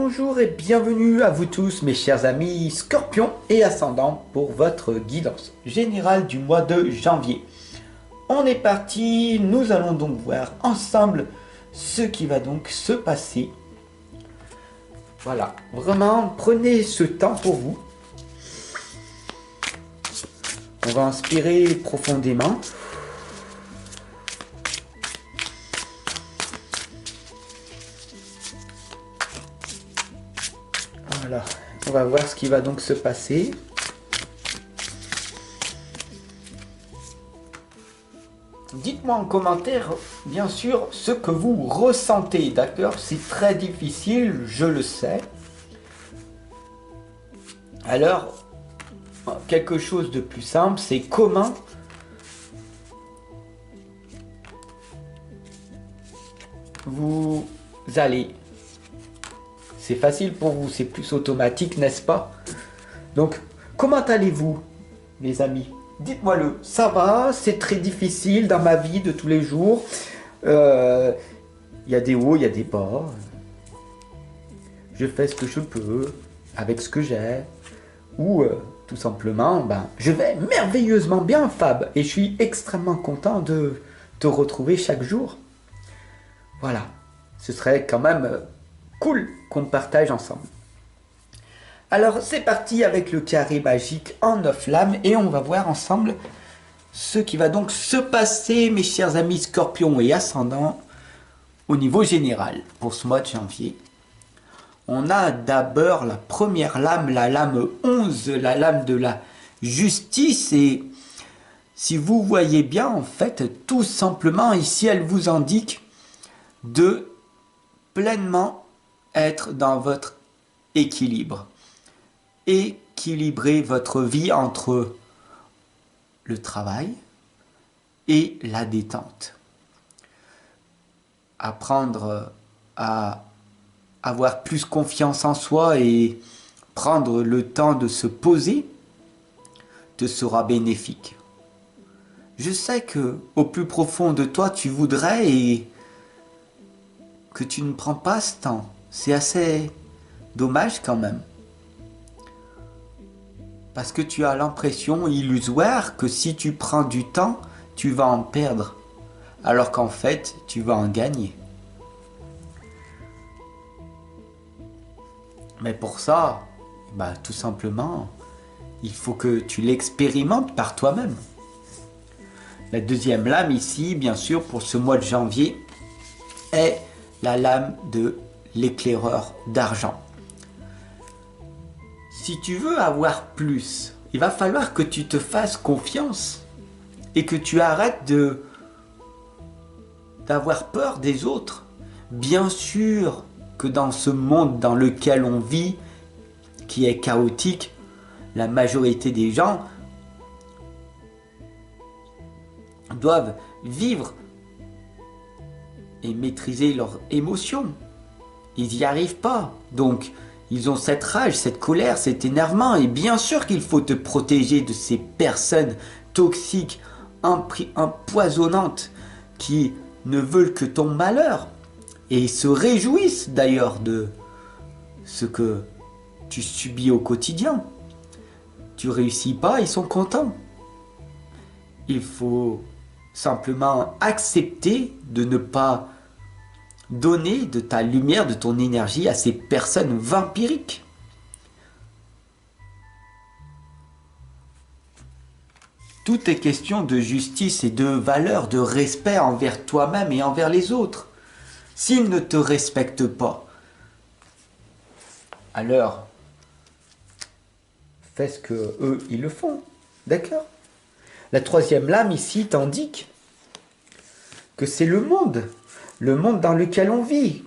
Bonjour et bienvenue à vous tous mes chers amis Scorpions et Ascendants pour votre guidance générale du mois de janvier. On est parti, nous allons donc voir ensemble ce qui va donc se passer. Voilà, vraiment prenez ce temps pour vous. On va inspirer profondément. Voilà, on va voir ce qui va donc se passer. Dites-moi en commentaire, bien sûr, ce que vous ressentez, d'accord? C'est très difficile, je le sais. Alors, quelque chose de plus simple, c'est comment vous allez. C'est facile pour vous, c'est plus automatique, n'est-ce pas? Donc, comment allez-vous, les amis? Dites-moi-le. Ça va, c'est très difficile dans ma vie de tous les jours. Il y a des hauts, il y a des bas. Je fais ce que je peux, avec ce que j'ai. Ou, tout simplement, je vais merveilleusement bien, Fab. Et je suis extrêmement content de te retrouver chaque jour. Voilà. Ce serait quand même cool qu'on partage ensemble. Alors c'est parti avec le carré magique en 9 lames et on va voir ensemble ce qui va donc se passer, mes chers amis Scorpions et Ascendants, au niveau général pour ce mois de janvier. On a d'abord la première lame, la lame 11, la lame de la justice, et si vous voyez bien, en fait, tout simplement ici elle vous indique de pleinement être dans votre équilibre. Équilibrer votre vie entre le travail et la détente. Apprendre à avoir plus confiance en soi et prendre le temps de se poser te sera bénéfique. Je sais que au plus profond de toi tu voudrais et que tu ne prends pas ce temps. C'est assez dommage quand même. Parce que tu as l'impression illusoire que si tu prends du temps, tu vas en perdre. Alors qu'en fait, tu vas en gagner. Mais pour ça, tout simplement, il faut que tu l'expérimentes par toi-même. La deuxième lame ici, bien sûr, pour ce mois de janvier, est la lame de l'éclaireur d'argent. Si tu veux avoir plus, il va falloir que tu te fasses confiance et que tu arrêtes d'avoir peur des autres. Bien sûr que dans ce monde dans lequel on vit, qui est chaotique, la majorité des gens doivent vivre et maîtriser leurs émotions. Ils n'y arrivent pas. Donc, ils ont cette rage, cette colère, cet énervement. Et bien sûr qu'il faut te protéger de ces personnes toxiques, empoisonnantes, qui ne veulent que ton malheur. Et ils se réjouissent d'ailleurs de ce que tu subis au quotidien. Tu réussis pas, ils sont contents. Il faut simplement accepter de ne pas donner de ta lumière, de ton énergie à ces personnes vampiriques. Tout est question de justice et de valeur, de respect envers toi-même et envers les autres. S'ils ne te respectent pas, alors fais ce que eux ils le font, d'accord? La troisième lame ici t'indique que c'est le monde dans lequel on vit.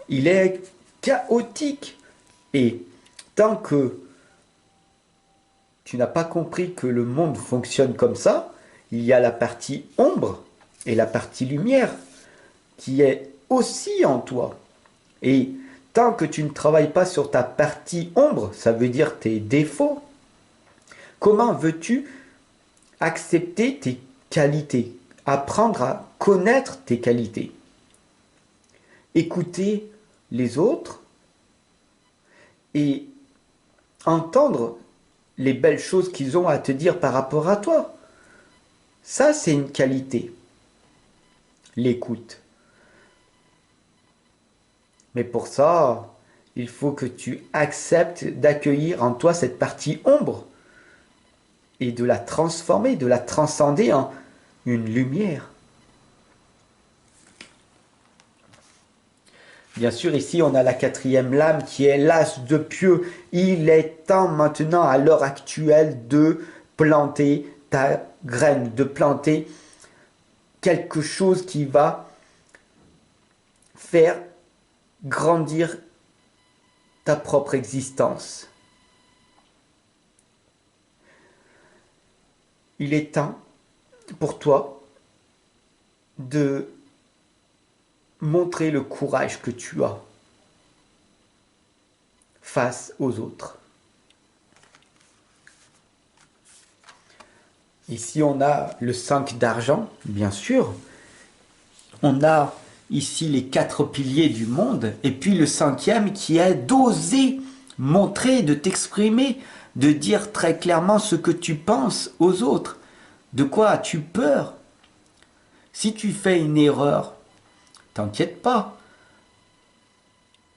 Il est chaotique. Et tant que tu n'as pas compris que le monde fonctionne comme ça, il y a la partie ombre et la partie lumière qui est aussi en toi. Et tant que tu ne travailles pas sur ta partie ombre, ça veut dire tes défauts, comment veux-tu accepter tes qualités, apprendre à connaître tes qualités? Écouter les autres et entendre les belles choses qu'ils ont à te dire par rapport à toi. Ça, c'est une qualité, l'écoute. Mais pour ça, il faut que tu acceptes d'accueillir en toi cette partie ombre et de la transformer, de la transcender en une lumière. Bien sûr, ici, on a la quatrième lame qui est l'as de pieux. Il est temps maintenant, à l'heure actuelle, de planter ta graine, de planter quelque chose qui va faire grandir ta propre existence. Il est temps pour toi de montrer le courage que tu as face aux autres. Ici, on a le 5 d'argent, bien sûr. On a ici les 4 piliers du monde. Et puis le 5e qui est d'oser montrer, de t'exprimer, de dire très clairement ce que tu penses aux autres. De quoi as-tu peur? Si tu fais une erreur, t'inquiète pas.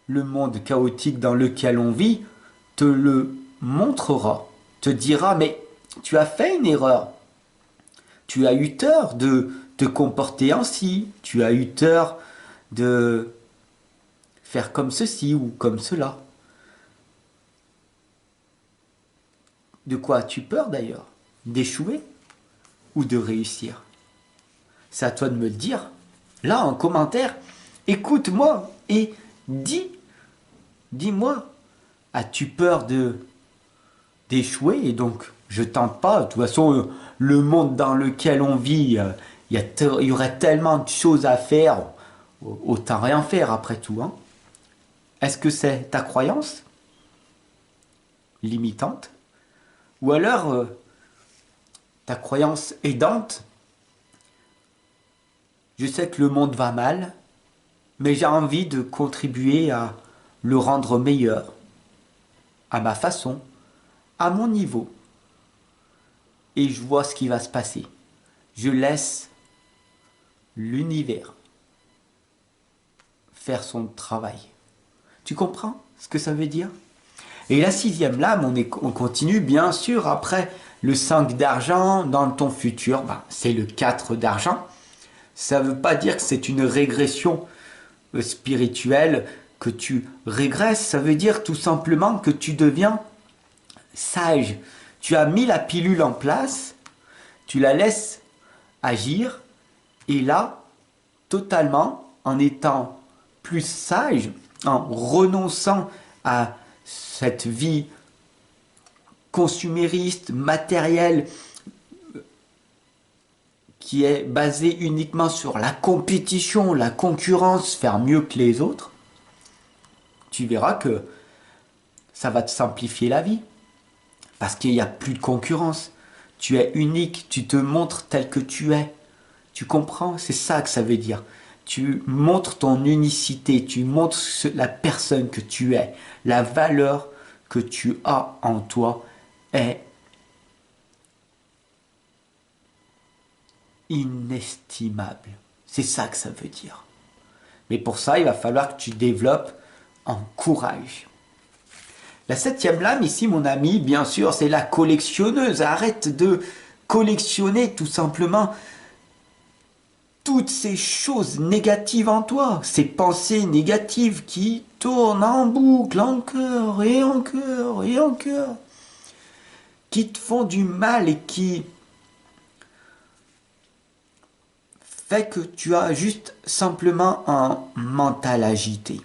Le monde chaotique dans lequel on vit te le montrera, te dira mais tu as fait une erreur. Tu as eu tort de te comporter ainsi, tu as eu tort de faire comme ceci ou comme cela. De quoi as-tu peur d'ailleurs? D'échouer ou de réussir? C'est à toi de me le dire. Là, en commentaire, écoute-moi et dis-moi, as-tu peur d'échouer? Et donc, je tente pas. De toute façon, le monde dans lequel on vit, il y aurait tellement de choses à faire. Autant rien faire après tout. Hein. Est-ce que c'est ta croyance limitante? Ou alors ta croyance aidante? Je sais que le monde va mal, mais j'ai envie de contribuer à le rendre meilleur, à ma façon, à mon niveau. Et je vois ce qui va se passer. Je laisse l'univers faire son travail. Tu comprends ce que ça veut dire? Et la 6e lame, on continue bien sûr après le 5 d'argent dans ton futur, c'est le 4 d'argent. Ça ne veut pas dire que c'est une régression spirituelle, que tu régresses, ça veut dire tout simplement que tu deviens sage. Tu as mis la pilule en place, tu la laisses agir, et là, totalement, en étant plus sage, en renonçant à cette vie consumériste, matérielle, qui est basée uniquement sur la compétition, la concurrence, faire mieux que les autres, tu verras que ça va te simplifier la vie. Parce qu'il n'y a plus de concurrence. Tu es unique, tu te montres tel que tu es. Tu comprends? C'est ça que ça veut dire. Tu montres ton unicité, tu montres la personne que tu es. La valeur que tu as en toi est inestimable. C'est ça que ça veut dire. Mais pour ça, il va falloir que tu développes un courage. La 7e lame ici, mon ami, bien sûr, c'est la collectionneuse. Arrête de collectionner tout simplement toutes ces choses négatives en toi, ces pensées négatives qui tournent en boucle encore et encore et encore, qui te font du mal et qui fait que tu as juste simplement un mental agité.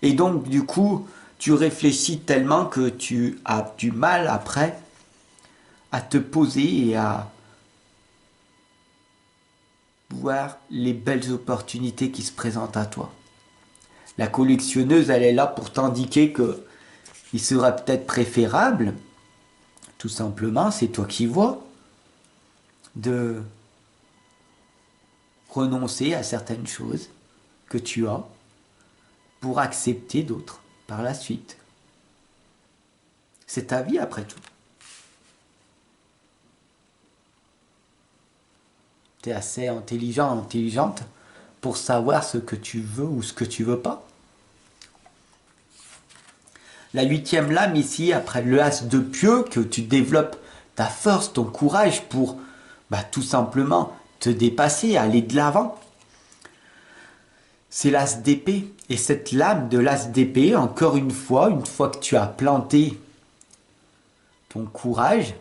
Et donc, du coup, tu réfléchis tellement que tu as du mal après à te poser et à voir les belles opportunités qui se présentent à toi. La collectionneuse, elle est là pour t'indiquer que il serait peut-être préférable, tout simplement, c'est toi qui vois, de renoncer à certaines choses que tu as pour accepter d'autres par la suite. C'est ta vie après tout. Tu es assez intelligent, intelligente pour savoir ce que tu veux ou ce que tu veux pas. La 8e lame ici, après le as de pieux, que tu développes ta force, ton courage pour tout simplement te dépasser, aller de l'avant. C'est l'as d'épée. Et cette lame de l'as d'épée, encore une fois que tu as planté ton courage,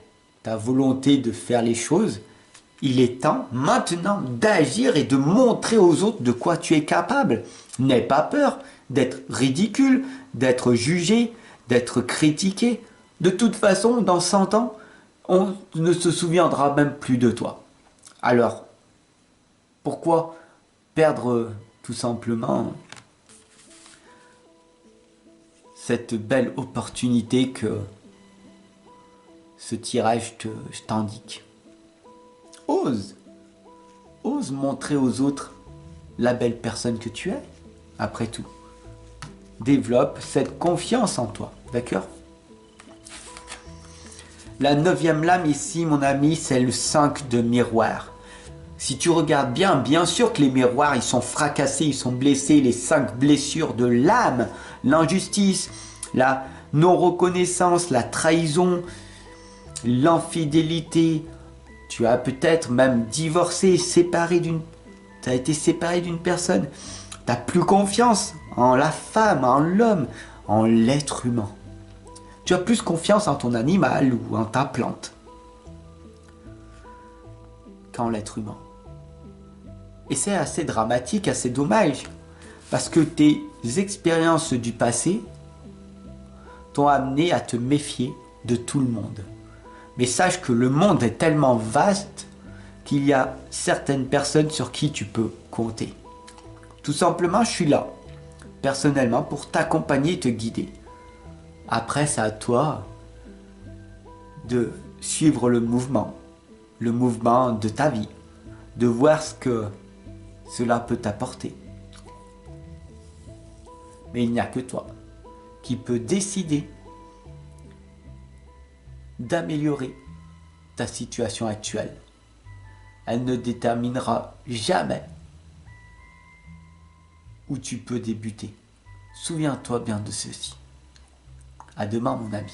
ta volonté de faire les choses, il est temps maintenant d'agir et de montrer aux autres de quoi tu es capable. N'aie pas peur d'être ridicule, d'être jugé, d'être critiqué. De toute façon, dans 100 ans, on ne se souviendra même plus de toi. Alors, pourquoi perdre tout simplement cette belle opportunité que ce tirage t'indique? Ose montrer aux autres la belle personne que tu es, après tout. Développe cette confiance en toi, d'accord? La 9e lame ici, mon ami, c'est le 5 de miroir. Si tu regardes bien, bien sûr que les miroirs, ils sont fracassés, ils sont blessés, les 5 blessures de l'âme, l'injustice, la non-reconnaissance, la trahison, l'infidélité. Tu as peut-être même divorcé, tu as été séparé d'une personne. Tu n'as plus confiance en la femme, en l'homme, en l'être humain. Tu as plus confiance en ton animal ou en ta plante qu'en l'être humain. Et c'est assez dramatique, assez dommage, parce que tes expériences du passé t'ont amené à te méfier de tout le monde. Mais sache que le monde est tellement vaste qu'il y a certaines personnes sur qui tu peux compter. Tout simplement, je suis là, personnellement, pour t'accompagner et te guider. Après, c'est à toi de suivre le mouvement de ta vie, de voir ce que cela peut t'apporter. Mais il n'y a que toi qui peux décider d'améliorer ta situation actuelle. Elle ne déterminera jamais où tu peux débuter. Souviens-toi bien de ceci. À demain, mon ami.